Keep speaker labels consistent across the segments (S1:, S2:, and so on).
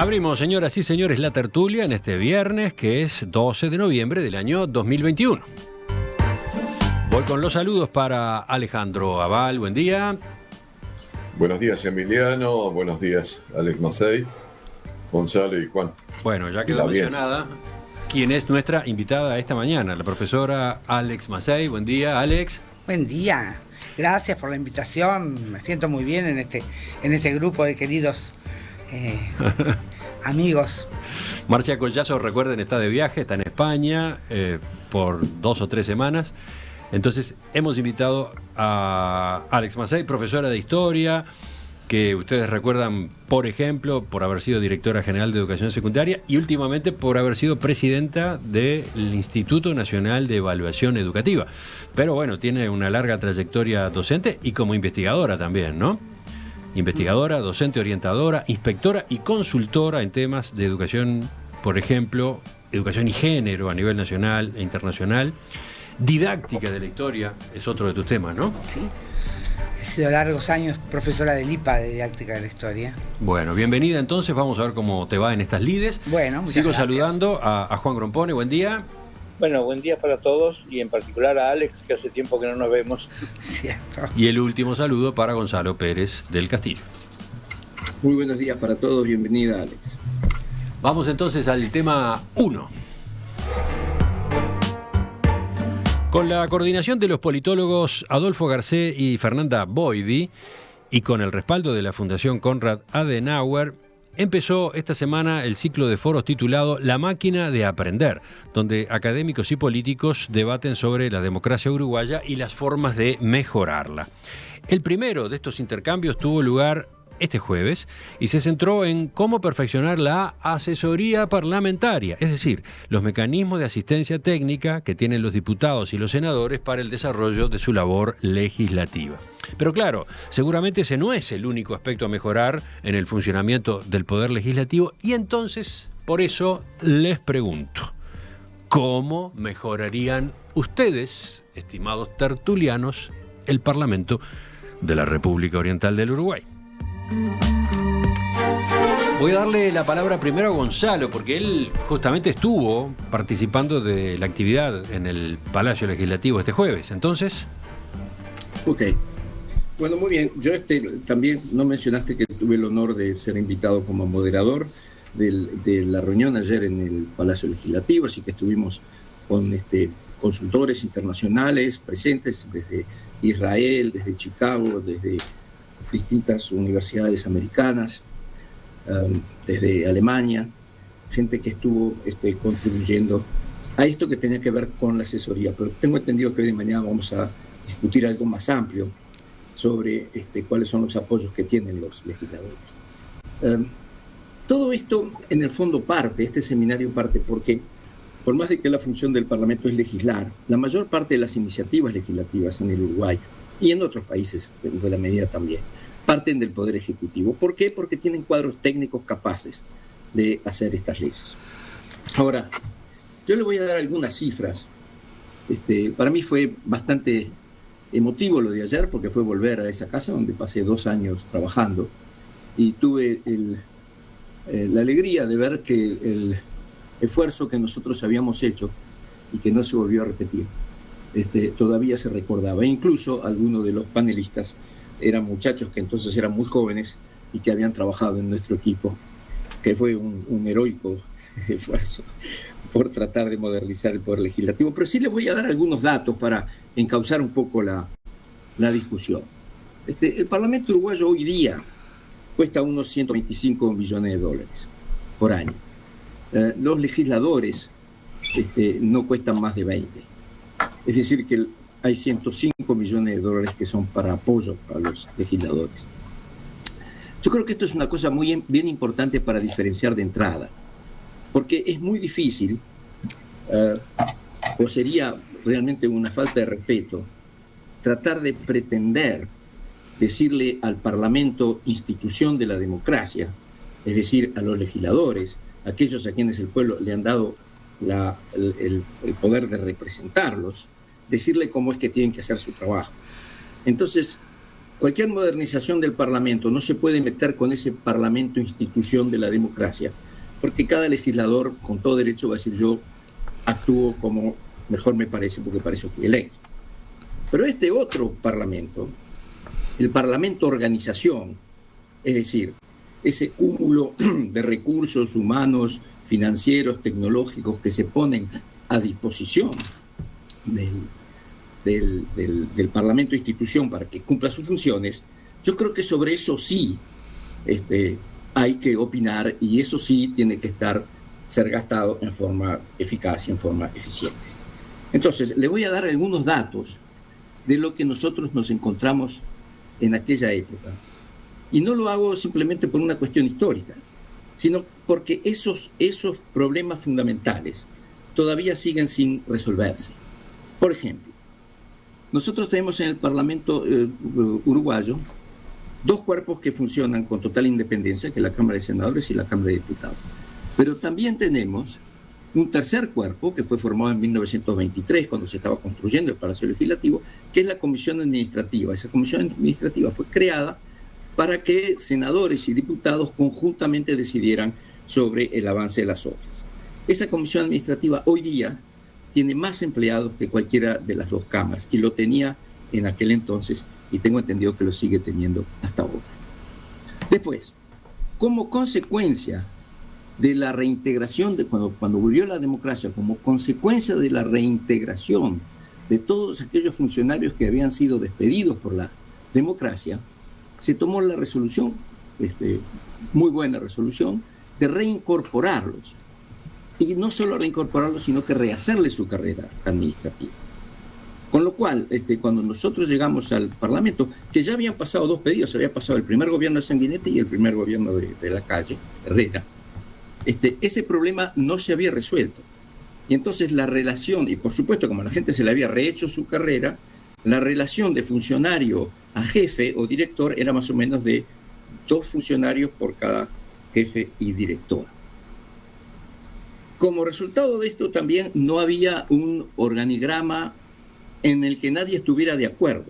S1: Abrimos, señoras y señores, la tertulia en este viernes, que es 12 de noviembre del año 2021. Voy con los saludos para Alejandro Aval, buen día.
S2: Buenos días, Emiliano, buenos días, Alex Macei, Gonzalo y Juan.
S1: Bueno, ya quedó mencionada quién es nuestra invitada esta mañana, la profesora Alex Macei. Buen día, Alex.
S3: Buen día, gracias por la invitación, me siento muy bien en este grupo de queridos amigos.
S1: Marcia Collazo, recuerden, está de viaje, está en España por 2 o 3 semanas. Entonces hemos invitado a Alex Macei, profesora de historia, que ustedes recuerdan, por ejemplo, por haber sido directora general de Educación Secundaria y últimamente por haber sido presidenta del Instituto Nacional de Evaluación Educativa. Pero bueno, tiene una larga trayectoria docente y como investigadora también, ¿no? Investigadora, docente, orientadora, inspectora y consultora en temas de educación, por ejemplo, educación y género a nivel nacional e internacional. Didáctica de la historia es otro de tus temas, ¿no?
S3: Sí, he sido largos años profesora del IPA de Didáctica de la Historia.
S1: Bueno, bienvenida entonces, vamos a ver cómo te va en estas lides.
S3: Bueno,
S1: sigo
S3: gracias.
S1: Saludando a Juan Grompone, buen día.
S4: Bueno, buen día para todos y en particular a Alex, que hace tiempo que no nos vemos.
S3: Cierto.
S1: Y el último saludo para Gonzalo Pérez del Castillo.
S5: Muy buenos días para todos, bienvenida Alex.
S1: Vamos entonces al tema 1. Con la coordinación de los politólogos Adolfo Garcés y Fernanda Boidi y con el respaldo de la Fundación Konrad Adenauer, empezó esta semana el ciclo de foros titulado La máquina de aprender, donde académicos y políticos debaten sobre la democracia uruguaya y las formas de mejorarla. El primero de estos intercambios tuvo lugar este jueves y se centró en cómo perfeccionar la asesoría parlamentaria, es decir, los mecanismos de asistencia técnica que tienen los diputados y los senadores para el desarrollo de su labor legislativa. Pero claro, seguramente ese no es el único aspecto a mejorar en el funcionamiento del Poder Legislativo y entonces, por eso, les pregunto, ¿cómo mejorarían ustedes, estimados tertulianos, el Parlamento de la República Oriental del Uruguay? Voy a darle la palabra primero a Gonzalo, porque él justamente estuvo participando de la actividad en el Palacio Legislativo este jueves. Entonces...
S5: Ok. Bueno, muy bien. Yo también no mencionaste que tuve el honor de ser invitado como moderador de la reunión ayer en el Palacio Legislativo, así que estuvimos con consultores internacionales presentes desde Israel, desde Chicago, desde distintas universidades americanas, desde Alemania, gente que estuvo contribuyendo a esto que tenía que ver con la asesoría. Pero tengo entendido que hoy de mañana vamos a discutir algo más amplio sobre cuáles son los apoyos que tienen los legisladores. Todo esto, en el fondo, este seminario parte porque, por más de que la función del Parlamento es legislar, la mayor parte de las iniciativas legislativas en el Uruguay y en otros países, en buena medida también, parten del Poder Ejecutivo. ¿Por qué? Porque tienen cuadros técnicos capaces de hacer estas leyes. Ahora, yo le voy a dar algunas cifras. Para mí fue bastante emotivo lo de ayer, porque fue volver a esa casa donde pasé 2 años trabajando y tuve la alegría de ver que el esfuerzo que nosotros habíamos hecho y que no se volvió a repetir, todavía se recordaba. Incluso algunos de los panelistas eran muchachos que entonces eran muy jóvenes y que habían trabajado en nuestro equipo, que fue un heroico esfuerzo por tratar de modernizar el Poder Legislativo. Pero sí les voy a dar algunos datos para encauzar un poco la discusión. El Parlamento uruguayo hoy día cuesta unos 125 millones de dólares por año. Los legisladores no cuestan más de 20. Es decir, que hay 105 millones de dólares que son para apoyo a los legisladores. Yo creo que esto es una cosa bien importante para diferenciar de entrada, porque es muy difícil, o sería realmente una falta de respeto, tratar de pretender decirle al Parlamento, institución de la democracia, es decir, a los legisladores, aquellos a quienes el pueblo le han dado el poder de representarlos, decirle cómo es que tienen que hacer su trabajo. Entonces, cualquier modernización del Parlamento no se puede meter con ese Parlamento institución de la democracia, porque cada legislador con todo derecho va a decir yo actúo como mejor me parece porque para eso fui electo. Pero este otro Parlamento, el Parlamento organización, es decir, ese cúmulo de recursos humanos, financieros, tecnológicos que se ponen a disposición del Parlamento institución para que cumpla sus funciones, yo creo que sobre eso sí hay que opinar y eso sí tiene que ser gastado en forma eficaz y en forma eficiente. Entonces, le voy a dar algunos datos de lo que nosotros nos encontramos en aquella época. Y no lo hago simplemente por una cuestión histórica, sino porque esos problemas fundamentales todavía siguen sin resolverse. Por ejemplo, nosotros tenemos en el Parlamento uruguayo 2 cuerpos que funcionan con total independencia, que es la Cámara de Senadores y la Cámara de Diputados. Pero también tenemos un tercer cuerpo que fue formado en 1923, cuando se estaba construyendo el Palacio Legislativo, que es la Comisión Administrativa. Esa Comisión Administrativa fue creada para que senadores y diputados conjuntamente decidieran sobre el avance de las obras. Esa Comisión Administrativa hoy día tiene más empleados que cualquiera de las 2 cámaras, y lo tenía en aquel entonces, y tengo entendido que lo sigue teniendo hasta ahora. Después, como consecuencia de la reintegración, cuando volvió la democracia, como consecuencia de la reintegración de todos aquellos funcionarios que habían sido despedidos por la democracia, se tomó la resolución, muy buena resolución, de reincorporarlos. Y no solo reincorporarlos, sino que rehacerles su carrera administrativa. Con lo cual, cuando nosotros llegamos al Parlamento, que ya habían pasado 2 pedidos, había pasado el primer gobierno de Sanguinetti y el primer gobierno de la calle, Herrera, ese problema no se había resuelto. Y entonces la relación, y por supuesto como a la gente se le había rehecho su carrera, la relación de funcionario a jefe o director era más o menos de 2 funcionarios por cada jefe y director. Como resultado de esto también no había un organigrama en el que nadie estuviera de acuerdo.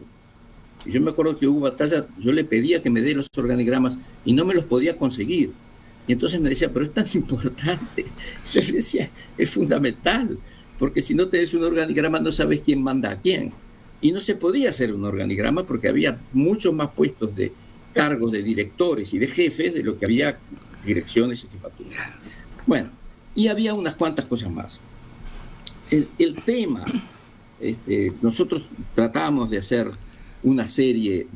S5: Y yo me acuerdo que hubo batalla, yo le pedía que me dé los organigramas y no me los podía conseguir. Y entonces me decía, pero es tan importante. Yo le decía, es fundamental, porque si no tenés un organigrama no sabes quién manda a quién. Y no se podía hacer un organigrama porque había muchos más puestos de cargos de directores y de jefes de lo que había direcciones y jefaturas. Bueno, y había unas cuantas cosas más. El tema, nosotros tratábamos de hacer una serie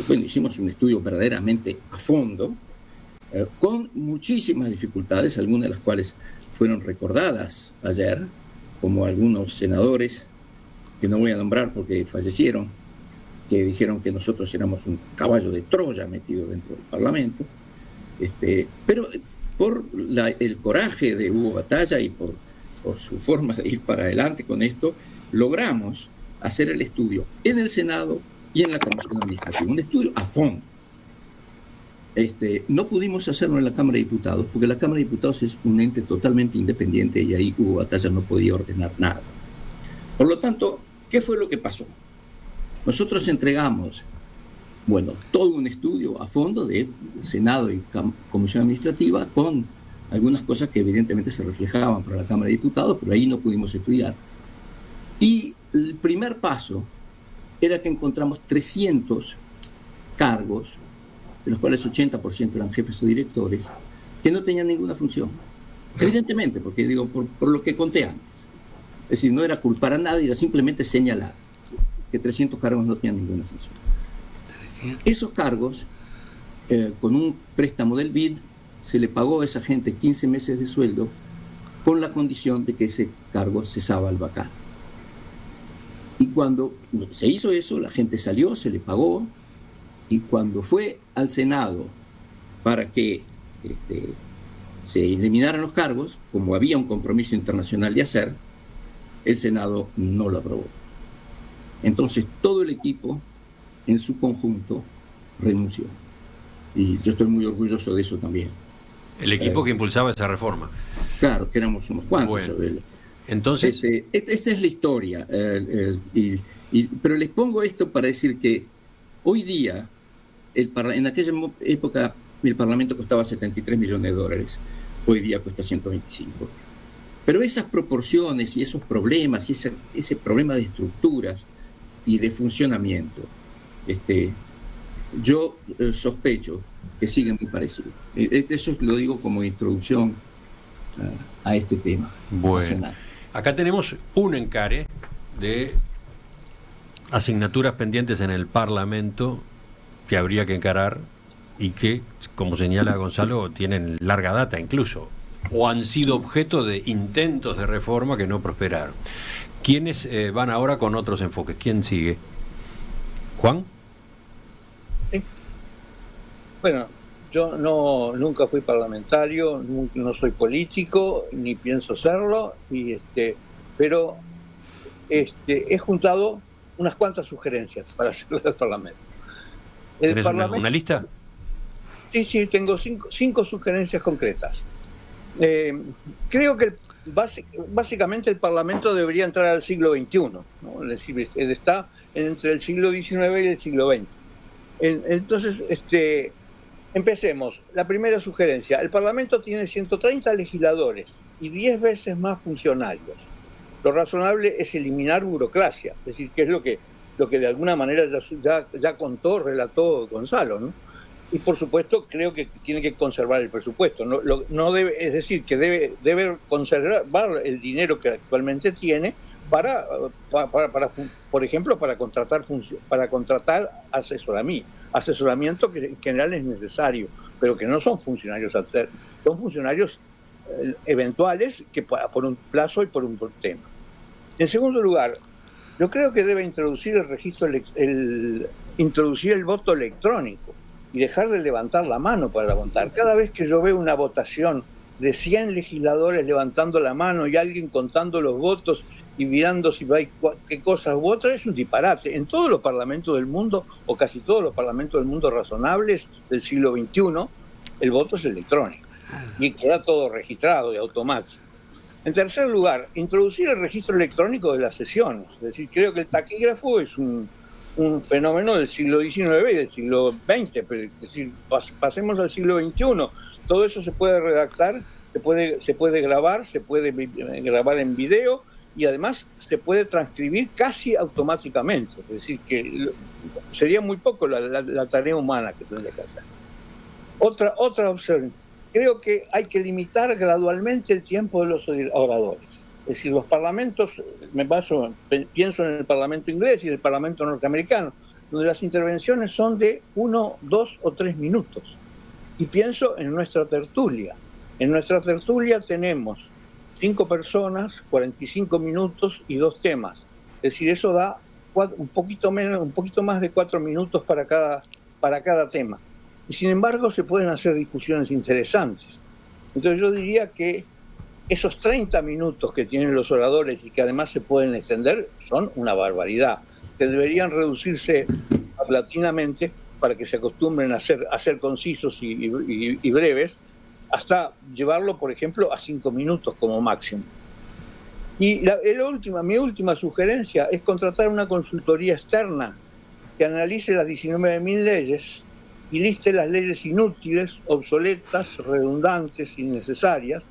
S5: bueno, hicimos un estudio verdaderamente a fondo, con muchísimas dificultades, algunas de las cuales fueron recordadas ayer, como algunos senadores, que no voy a nombrar porque fallecieron, que dijeron que nosotros éramos un caballo de Troya metido dentro del Parlamento, pero por el coraje de Hugo Batalla y por su forma de ir para adelante con esto, logramos hacer el estudio en el Senado y en la Comisión Administrativa, un estudio a fondo. No pudimos hacerlo en la Cámara de Diputados, porque la Cámara de Diputados es un ente totalmente independiente y ahí Hugo Batalla no podía ordenar nada. Por lo tanto, ¿qué fue lo que pasó? Nosotros entregamos, bueno, todo un estudio a fondo de Senado y Comisión Administrativa con algunas cosas que evidentemente se reflejaban para la Cámara de Diputados, pero ahí no pudimos estudiar. Y el primer paso era que encontramos 300 cargos, de los cuales 80% eran jefes o directores, que no tenían ninguna función. Evidentemente, porque digo, por lo que conté antes. Es decir, no era culpar a nadie, era simplemente señalar que 300 cargos no tenían ninguna función. Esos cargos, con un préstamo del BID, se le pagó a esa gente 15 meses de sueldo con la condición de que ese cargo cesaba al vacar. Y cuando se hizo eso, la gente salió, se le pagó, y cuando fue al Senado para que se eliminaran los cargos, como había un compromiso internacional de hacer, el Senado no lo aprobó. Entonces todo el equipo en su conjunto renunció. Y yo estoy muy orgulloso de eso también.
S1: El equipo que impulsaba esa reforma.
S5: Claro, que éramos unos cuantos.
S1: Bueno, entonces...
S5: esa es la historia. Pero les pongo esto para decir que Hoy día, en aquella época, el Parlamento costaba 73 millones de dólares. Hoy día cuesta 125. Pero esas proporciones y esos problemas, y ese problema de estructuras y de funcionamiento, yo sospecho que siguen muy parecidos. Eso lo digo como introducción a este tema.
S1: Bueno, acá tenemos un encare de asignaturas pendientes en el Parlamento que habría que encarar y que, como señala Gonzalo, tienen larga data incluso, o han sido objeto de intentos de reforma que no prosperaron. ¿Quiénes van ahora con otros enfoques? ¿Quién sigue? ¿Juan?
S4: Sí. Bueno, yo nunca fui parlamentario, no soy político, ni pienso serlo, pero he juntado unas cuantas sugerencias para hacerlo del Parlamento.
S1: ¿Tienes una lista?
S4: Sí, tengo cinco sugerencias concretas. Creo que básicamente el Parlamento debería entrar al siglo XXI, ¿no? Es decir, está entre el siglo XIX y el siglo XX. Entonces, empecemos. La primera sugerencia: el Parlamento tiene 130 legisladores y 10 veces más funcionarios. Lo razonable es eliminar burocracia, es decir, que es lo que de alguna manera ya contó, relató Gonzalo, ¿no? Y por supuesto creo que tiene que conservar el presupuesto, no debe, es decir, que debe conservar el dinero que actualmente tiene para por ejemplo, para contratar asesoramiento que en general es necesario, pero que no son funcionarios alternos, son funcionarios eventuales que por un plazo y por un tema. En segundo lugar, yo creo que debe introducir introducir el voto electrónico y dejar de levantar la mano para votar. Cada vez que yo veo una votación de 100 legisladores levantando la mano y alguien contando los votos y mirando si hay qué cosas u otras, es un disparate. En todos los parlamentos del mundo, o casi todos los parlamentos del mundo razonables del siglo XXI, el voto es electrónico y queda todo registrado y automático. En tercer lugar, introducir el registro electrónico de las sesiones. Es decir, creo que el taquígrafo es un fenómeno del siglo XIX y del siglo XX, pero es decir, pasemos al siglo XXI. Todo eso se puede redactar, se puede grabar en video, y además se puede transcribir casi automáticamente. Es decir, que sería muy poco la tarea humana que tendría que hacer. Otra opción: creo que hay que limitar gradualmente el tiempo de los oradores. Es decir, los parlamentos, pienso en el Parlamento inglés y el Parlamento norteamericano, donde las intervenciones son de 1, 2 o 3 minutos. Y pienso en nuestra tertulia. En nuestra tertulia tenemos 5 personas, 45 minutos y 2 temas. Es decir, eso da un poquito más de 4 minutos para cada tema. Y sin embargo se pueden hacer discusiones interesantes. Entonces yo diría que esos 30 minutos que tienen los oradores y que además se pueden extender son una barbaridad, que deberían reducirse paulatinamente para que se acostumbren a ser concisos y breves, hasta llevarlo, por ejemplo, a 5 minutos como máximo. Y mi última sugerencia es contratar una consultoría externa que analice las 19.000 leyes y liste las leyes inútiles, obsoletas, redundantes, innecesarias.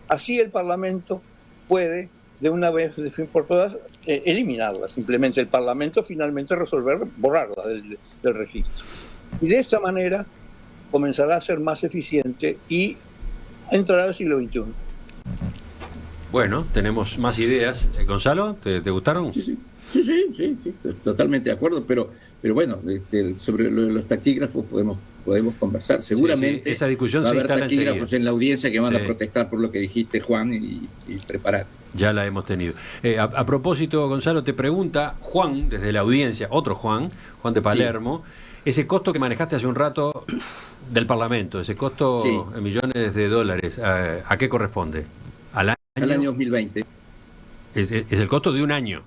S4: Así el Parlamento puede, de una vez por todas, eliminarlas. Simplemente el Parlamento finalmente borrarla del registro. Y de esta manera comenzará a ser más eficiente y entrará al siglo XXI.
S1: Bueno, tenemos más ideas. Gonzalo, ¿te gustaron?
S5: Sí, totalmente de acuerdo, pero bueno, sobre los taquígrafos podemos conversar. Seguramente
S1: sí, esa discusión
S5: va a
S1: se
S5: haber
S1: instala
S5: taquígrafos
S1: enseguida
S5: en la audiencia que van a protestar por lo que dijiste, Juan, y preparar.
S1: Ya la hemos tenido. A propósito, Gonzalo, te pregunta Juan, desde la audiencia, otro Juan de Palermo, ese costo que manejaste hace un rato del Parlamento, ese costo en millones de dólares, ¿a qué corresponde? ¿Al
S5: año 2020.
S1: Es el costo de un año.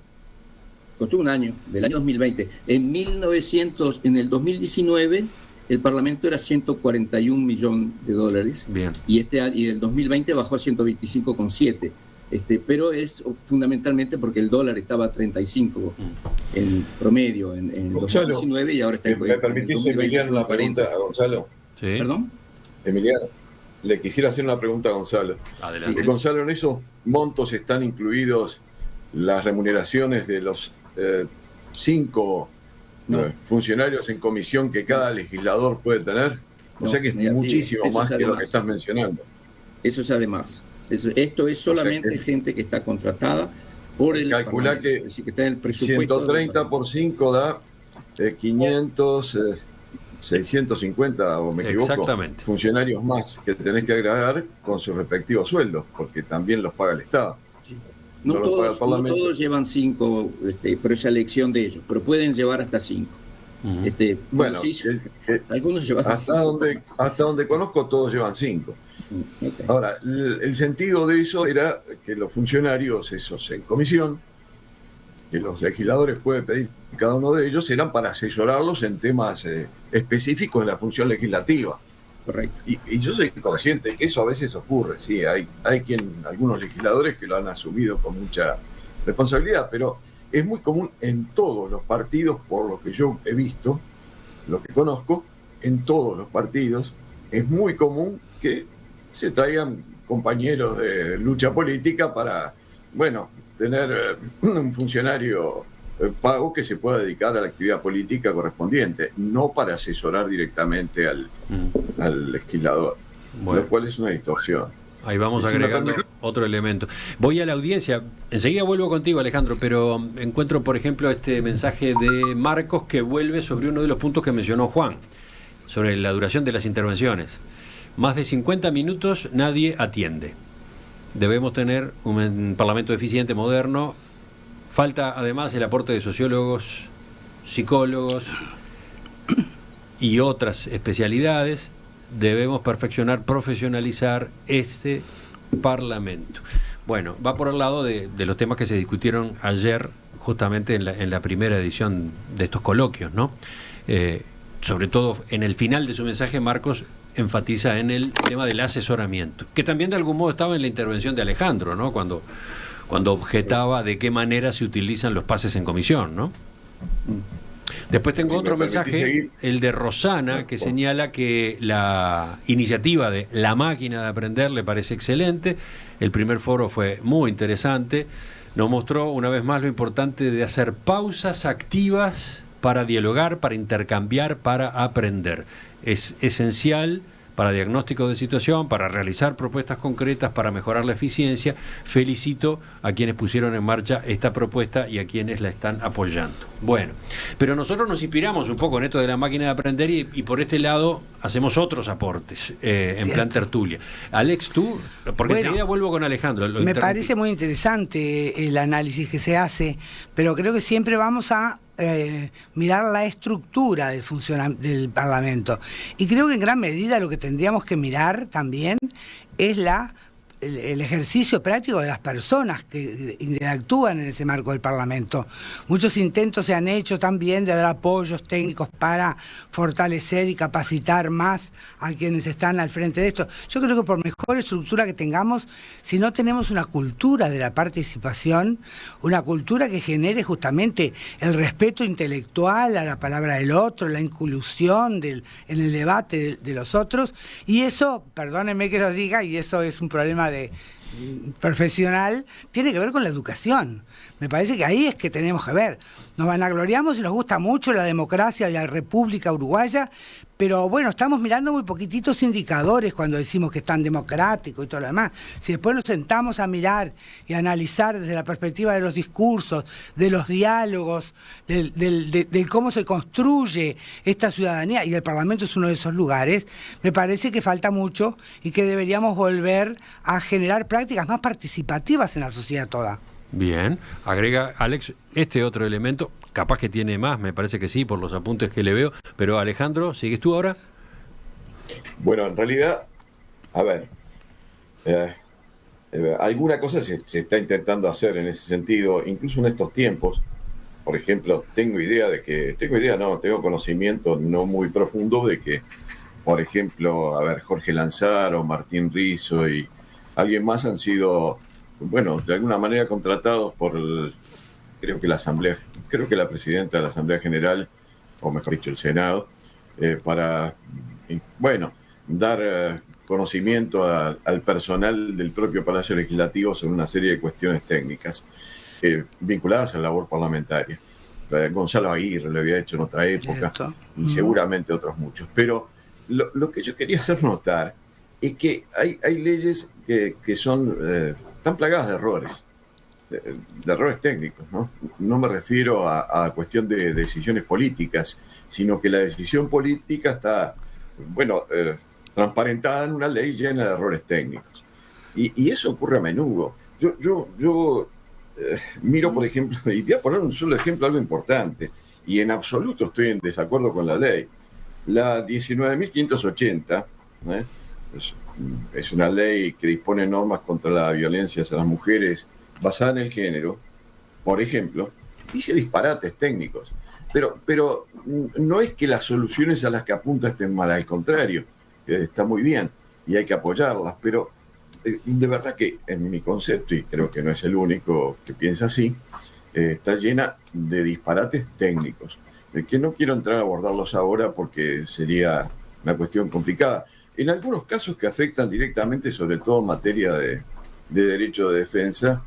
S5: Costó un año, del año 2020. En el 2019 el Parlamento era 141 millones de dólares.
S1: Bien.
S5: Y el 2020 bajó a 125,7. Pero es fundamentalmente porque el dólar estaba a 35 en promedio en
S2: Gonzalo,
S5: 2019 y ahora está
S2: ¿me permitís, Emiliano, una pregunta a Gonzalo?
S1: Sí.
S5: ¿Perdón?
S2: Emiliano, le quisiera hacer una pregunta a Gonzalo.
S1: Adelante.
S2: Gonzalo, ¿en esos montos están incluidos las remuneraciones de los 5 funcionarios en comisión que cada legislador puede tener? O sea que es muchísimo más que lo que estás mencionando.
S5: Eso es además. Esto es solamente gente que está contratada por el
S2: Calcula que,
S5: es decir, que está en el presupuesto
S2: 130 por 5 da 500, 650, o me equivoco.
S1: Exactamente.
S2: Funcionarios más que tenés que agregar con sus respectivos sueldos, porque también los paga el Estado.
S5: No todos llevan 5, pero es elección de ellos, pero pueden llevar hasta 5.
S2: Bueno,
S5: algunos llevan
S2: hasta donde conozco todos llevan 5.
S5: Okay.
S2: Ahora, el sentido de eso era que los funcionarios, esos en comisión, que los legisladores pueden pedir cada uno de ellos, eran para asesorarlos en temas específicos de la función legislativa.
S5: Correcto.
S2: Y yo soy consciente de que eso a veces ocurre, sí, hay algunos legisladores que lo han asumido con mucha responsabilidad, pero es muy común en todos los partidos, por lo que yo he visto, lo que conozco, en todos los partidos, es muy común que se traigan compañeros de lucha política para, tener un funcionario pago que se pueda dedicar a la actividad política correspondiente, no para asesorar directamente al legislador, lo cual es una distorsión.
S1: Ahí vamos agregando otro elemento. Voy a la audiencia, enseguida vuelvo contigo, Alejandro, pero encuentro, por ejemplo, este mensaje de Marcos que vuelve sobre uno de los puntos que mencionó Juan, sobre la duración de las intervenciones. Más de 50 minutos nadie atiende. Debemos tener un parlamento eficiente, moderno. Falta además el aporte de sociólogos, psicólogos y otras especialidades. Debemos perfeccionar, profesionalizar este Parlamento. Bueno, va por el lado de los temas que se discutieron ayer, justamente en la primera edición de estos coloquios, ¿no? Sobre todo en el final de su mensaje, Marcos enfatiza en el tema del asesoramiento, que también de algún modo estaba en la intervención de Alejandro, ¿no? Cuando objetaba de qué manera se utilizan los pases en comisión, ¿no? Después tengo otro mensaje, el de Rosana, que señala que la iniciativa de La Máquina de Aprender le parece excelente. El primer foro fue muy interesante. Nos mostró una vez más lo importante de hacer pausas activas para dialogar, para intercambiar, para aprender. Es esencial para diagnóstico de situación, para realizar propuestas concretas, para mejorar la eficiencia. Felicito a quienes pusieron en marcha esta propuesta y a quienes la están apoyando. Bueno, pero nosotros nos inspiramos un poco en esto de La Máquina de Aprender y por este lado hacemos otros aportes en plan tertulia. Alex, tú, porque enseguida vuelvo con Alejandro.
S3: Me parece muy interesante el análisis que se hace, pero creo que siempre vamos a mirar la estructura del Parlamento. Y creo que en gran medida lo que tendríamos que mirar también es el ejercicio práctico de las personas que interactúan en ese marco del Parlamento. Muchos intentos se han hecho también de dar apoyos técnicos para fortalecer y capacitar más a quienes están al frente de esto. Yo creo que por mejor estructura que tengamos, si no tenemos una cultura de la participación, una cultura que genere justamente el respeto intelectual a la palabra del otro, la inclusión en el debate de los otros, y eso, perdónenme que lo diga, y eso es un problema profesional, tiene que ver con la educación. Me parece que ahí es que tenemos que ver. Nos vanagloriamos y nos gusta mucho la democracia y la República Uruguaya, pero bueno, estamos mirando muy poquititos indicadores cuando decimos que es tan democrático y todo lo demás. Si después nos sentamos a mirar y a analizar desde la perspectiva de los discursos, de los diálogos, de cómo se construye esta ciudadanía, y el Parlamento es uno de esos lugares, me parece que falta mucho y que deberíamos volver a generar prácticas más participativas en la sociedad toda.
S1: Bien, agrega Alex este otro elemento, capaz que tiene más, me parece que sí, por los apuntes que le veo, pero Alejandro, ¿sigues tú ahora?
S2: Bueno, en realidad, a ver, alguna cosa se está intentando hacer en ese sentido, incluso en estos tiempos. Por ejemplo, tengo conocimiento no muy profundo de que, por ejemplo, Jorge Lanzaro, Martín Rizzo y alguien más han sido bueno, de alguna manera contratados por, creo que la presidenta de la Asamblea General, o mejor dicho, el Senado, para, bueno, dar conocimiento al personal del propio Palacio Legislativo sobre una serie de cuestiones técnicas vinculadas a la labor parlamentaria. Gonzalo Aguirre lo había hecho en otra época, y seguramente otros muchos. Pero lo que yo quería hacer notar es que hay leyes que están plagadas de errores, de errores técnicos, ¿no? No me refiero a cuestión de decisiones políticas, sino que la decisión política está, bueno, transparentada en una ley llena de errores técnicos. Y eso ocurre a menudo. Yo miro, por ejemplo, y voy a poner un solo ejemplo, algo importante, y en absoluto estoy en desacuerdo con la ley. La 19.580 es una ley que dispone normas contra la violencia hacia las mujeres basada en el género, por ejemplo, dice disparates técnicos. Pero no es que las soluciones a las que apunta estén mal, al contrario, está muy bien y hay que apoyarlas, pero de verdad que en mi concepto, y creo que no es el único que piensa así, está llena de disparates técnicos, que no quiero entrar a abordarlos ahora porque sería una cuestión complicada. En algunos casos que afectan directamente, sobre todo en materia de derecho de defensa,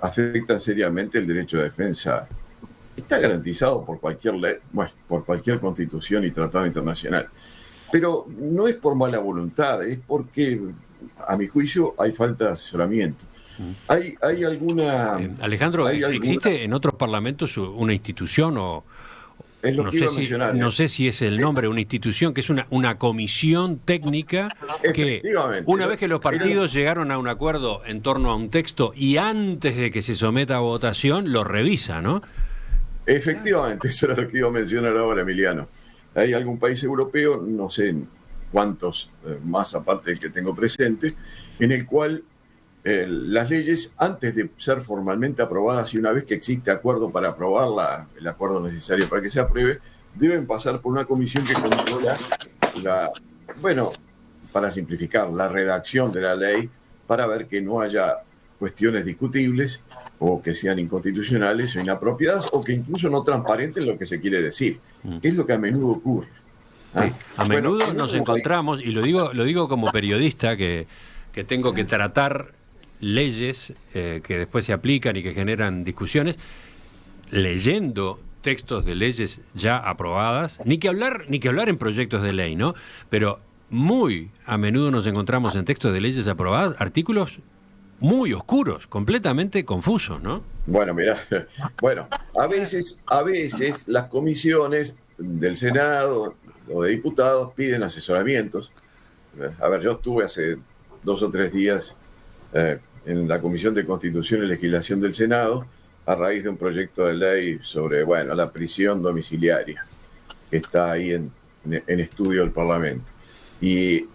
S2: afectan seriamente el derecho de defensa. Está garantizado por cualquier ley, bueno, por cualquier constitución y tratado internacional. Pero no es por mala voluntad, es porque, a mi juicio, hay falta de asesoramiento. Hay alguna...
S1: Alejandro, ¿existe en otros parlamentos una institución o...
S2: Es lo que iba a mencionar,
S1: no sé si es el nombre de una institución, que es una comisión técnica que una vez que los partidos llegaron a un acuerdo en torno a un texto y antes de que se someta a votación, lo revisa, ¿no?
S2: Efectivamente, eso era lo que iba a mencionar ahora, Emiliano. Hay algún país europeo, no sé cuántos más aparte del que tengo presente, en el cual las leyes, antes de ser formalmente aprobadas y una vez que existe acuerdo para aprobarla, el acuerdo necesario para que se apruebe, deben pasar por una comisión que controla bueno, para simplificar, la redacción de la ley para ver que no haya cuestiones discutibles o que sean inconstitucionales o inapropiadas o que incluso no transparenten lo que se quiere decir, que es lo que a menudo ocurre.
S1: Sí, a menudo nos encontramos, y lo digo como periodista que tengo que tratar leyes que después se aplican y que generan discusiones, leyendo textos de leyes ya aprobadas, ni que hablar en proyectos de ley, ¿no? Pero muy a menudo nos encontramos en textos de leyes aprobadas artículos muy oscuros, completamente confusos, ¿no?
S2: Bueno, mirá, a veces las comisiones del Senado o de diputados piden asesoramientos. A ver, yo estuve hace 2 o 3 días en la Comisión de Constitución y Legislación del Senado a raíz de un proyecto de ley sobre, bueno, la prisión domiciliaria que está ahí en estudio del Parlamento. Y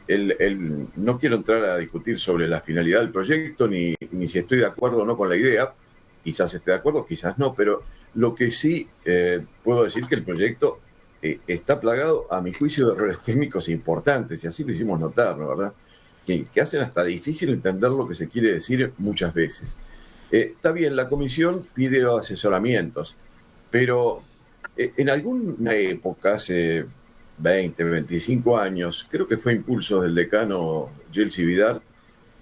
S2: no quiero entrar a discutir sobre la finalidad del proyecto ni si estoy de acuerdo o no con la idea. Quizás esté de acuerdo, quizás no, pero lo que sí puedo decir que el proyecto está plagado, a mi juicio, de errores técnicos importantes, y así lo hicimos notar, ¿no? ¿Verdad? Que hacen hasta difícil entender lo que se quiere decir muchas veces. Está bien, la comisión pide asesoramientos, pero en alguna época, hace 20, 25 años, creo que fue impulso del decano Yeltsin Vidal,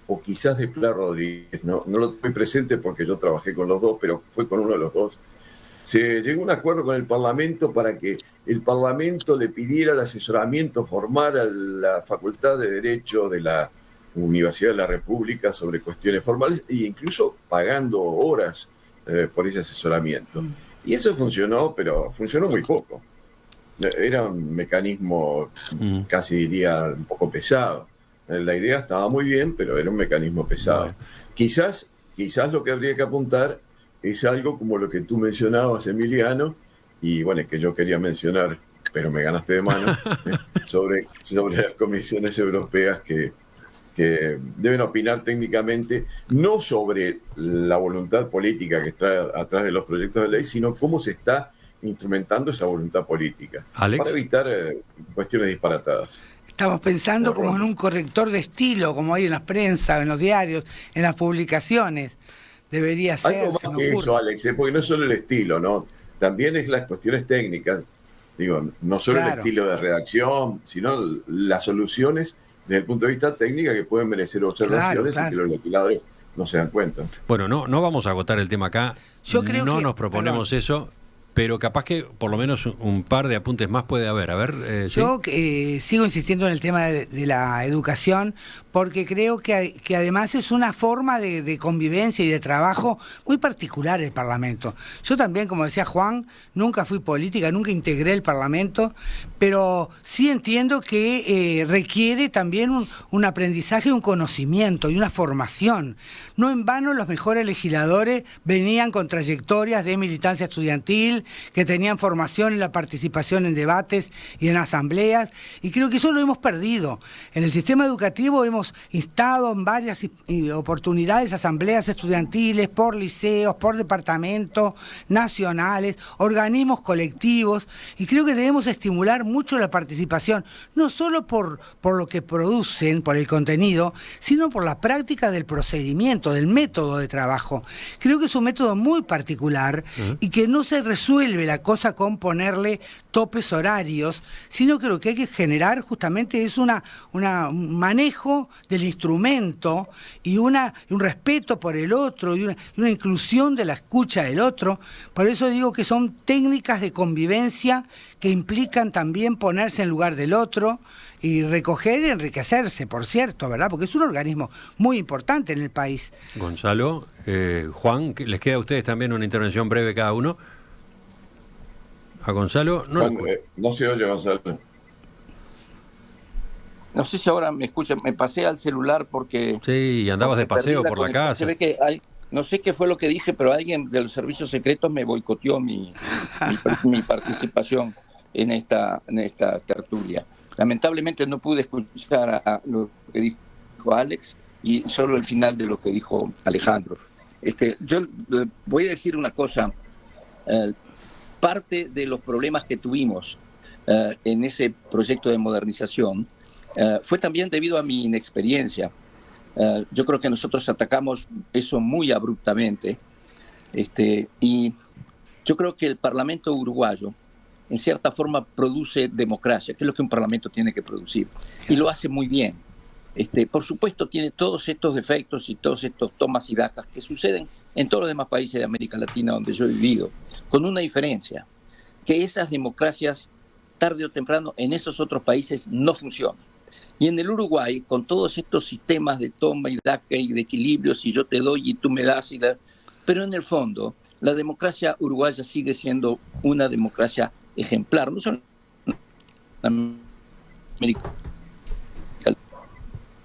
S2: o quizás de Pilar Rodríguez, no lo estoy presente porque yo trabajé con los dos, pero fue con uno de los dos. Se llegó a un acuerdo con el Parlamento para que el Parlamento le pidiera el asesoramiento formal a la Facultad de Derecho de la Universidad de la República sobre cuestiones formales e incluso pagando horas por ese asesoramiento. Y eso funcionó, pero funcionó muy poco. Era un mecanismo, casi diría, un poco pesado. La idea estaba muy bien, pero era un mecanismo pesado. Quizás lo que habría que apuntar es algo como lo que tú mencionabas, Emiliano, y bueno, que yo quería mencionar, pero me ganaste de mano, sobre las comisiones europeas que deben opinar técnicamente, no sobre la voluntad política que está atrás de los proyectos de ley, sino cómo se está instrumentando esa voluntad política,
S1: Alex,
S2: para evitar cuestiones disparatadas.
S3: Estamos pensando como en un corrector de estilo, como hay en las prensas, en los diarios, en las publicaciones. Debería ser.
S2: Algo más que eso, Alex, porque no es solo el estilo, ¿no? También es las cuestiones técnicas. Digo, no solo el estilo de redacción, sino las soluciones desde el punto de vista técnico que pueden merecer observaciones y que los legisladores no se dan cuenta.
S1: Bueno, no vamos a agotar el tema acá.
S3: Yo creo
S1: no
S3: que,
S1: nos proponemos eso, pero capaz que por lo menos un par de apuntes más puede haber. A ver,
S3: yo sigo insistiendo en el tema de la educación, porque creo que además es una forma de convivencia y de trabajo muy particular el Parlamento. Yo también, como decía Juan, nunca fui política, nunca integré el Parlamento, pero sí entiendo que requiere también un aprendizaje, un conocimiento y una formación. No en vano los mejores legisladores venían con trayectorias de militancia estudiantil, que tenían formación en la participación en debates y en asambleas, y creo que eso lo hemos perdido. En el sistema educativo hemos instado en varias oportunidades asambleas estudiantiles por liceos, por departamentos nacionales, organismos colectivos, y creo que debemos estimular mucho la participación, no solo por lo que producen, por el contenido, sino por la práctica del procedimiento, del método de trabajo. Creo que es un método muy particular y que no se resuelve la cosa con ponerle topes horarios, sino que lo que hay que generar justamente es un manejo del instrumento y un respeto por el otro y una inclusión de la escucha del otro. Por eso digo que son técnicas de convivencia que implican también ponerse en lugar del otro y recoger y enriquecerse, por cierto, ¿verdad? Porque es un organismo muy importante en el país.
S1: Gonzalo, Juan, ¿les queda a ustedes también una intervención breve cada uno? A Gonzalo
S2: no se oye, Gonzalo.
S6: No sé si ahora me escuchan. Me pasé al celular porque...
S1: Sí, andabas de paseo por la casa.
S6: Se ve que no sé qué fue lo que dije, pero alguien de los servicios secretos me boicoteó mi participación en esta tertulia. Lamentablemente no pude escuchar a lo que dijo Alex y solo el final de lo que dijo Alejandro. Yo voy a decir una cosa. Parte de los problemas que tuvimos en ese proyecto de modernización fue también debido a mi inexperiencia. Yo creo que nosotros atacamos eso muy abruptamente, y yo creo que el Parlamento uruguayo en cierta forma produce democracia, que es lo que un parlamento tiene que producir, y lo hace muy bien. Por supuesto tiene todos estos defectos y todos estos tomas y dacas que suceden en todos los demás países de América Latina donde yo he vivido, con una diferencia, que esas democracias tarde o temprano en esos otros países no funcionan. Y en el Uruguay, con todos estos sistemas de toma y daca y de equilibrio, si yo te doy y tú me das, pero en el fondo la democracia uruguaya sigue siendo una democracia ejemplar, no solo en América.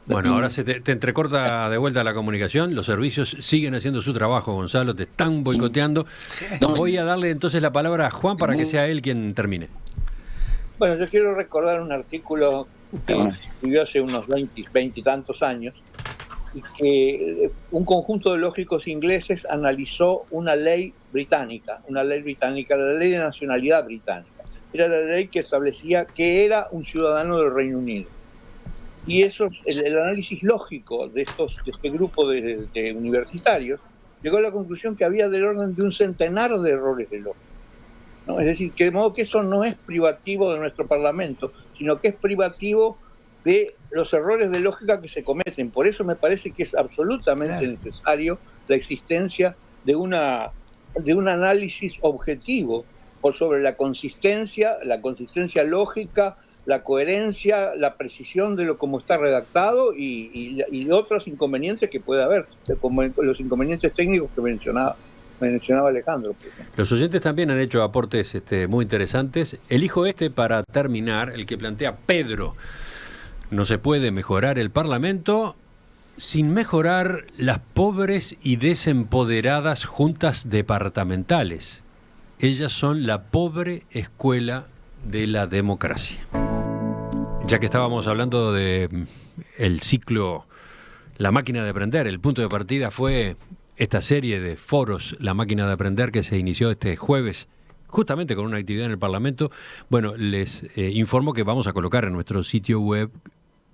S1: Bueno, ahora se te entrecorta de vuelta la comunicación. Los servicios siguen haciendo su trabajo, Gonzalo, te están boicoteando. Voy a darle entonces la palabra a Juan para que sea él quien termine.
S4: Bueno, yo quiero recordar un artículo que escribió hace unos 20 y tantos años, y que un conjunto de lógicos ingleses analizó una ley británica, la ley de nacionalidad británica. Era la ley que establecía que era un ciudadano del Reino Unido. Y el análisis lógico de este grupo de universitarios llegó a la conclusión que había del orden de un centenar de errores de lógica, ¿no? Es decir, que de modo que eso no es privativo de nuestro Parlamento, sino que es privativo de los errores de lógica que se cometen. Por eso me parece que es absolutamente necesario la existencia de un análisis objetivo sobre la consistencia lógica, la coherencia, la precisión de cómo está redactado y otros inconvenientes que puede haber, como los inconvenientes técnicos que mencionaba Alejandro.
S1: Los oyentes también han hecho aportes muy interesantes. Elijo para terminar, el que plantea Pedro. No se puede mejorar el Parlamento sin mejorar las pobres y desempoderadas juntas departamentales. Ellas son la pobre escuela de la democracia. Ya que estábamos hablando de el ciclo La máquina de aprender, el punto de partida fue esta serie de foros La máquina de aprender que se inició este jueves justamente con una actividad en el Parlamento. Bueno, les informo que vamos a colocar en nuestro sitio web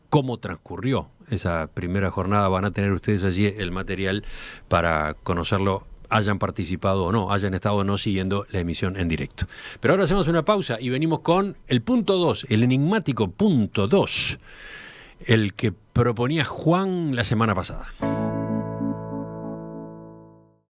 S1: cómo transcurrió esa primera jornada. Van a tener ustedes allí el material para conocerlo, hayan participado o no, hayan estado o no siguiendo la emisión en directo. Pero ahora hacemos una pausa y venimos con el punto 2, el enigmático punto 2, el que proponía Juan la semana pasada.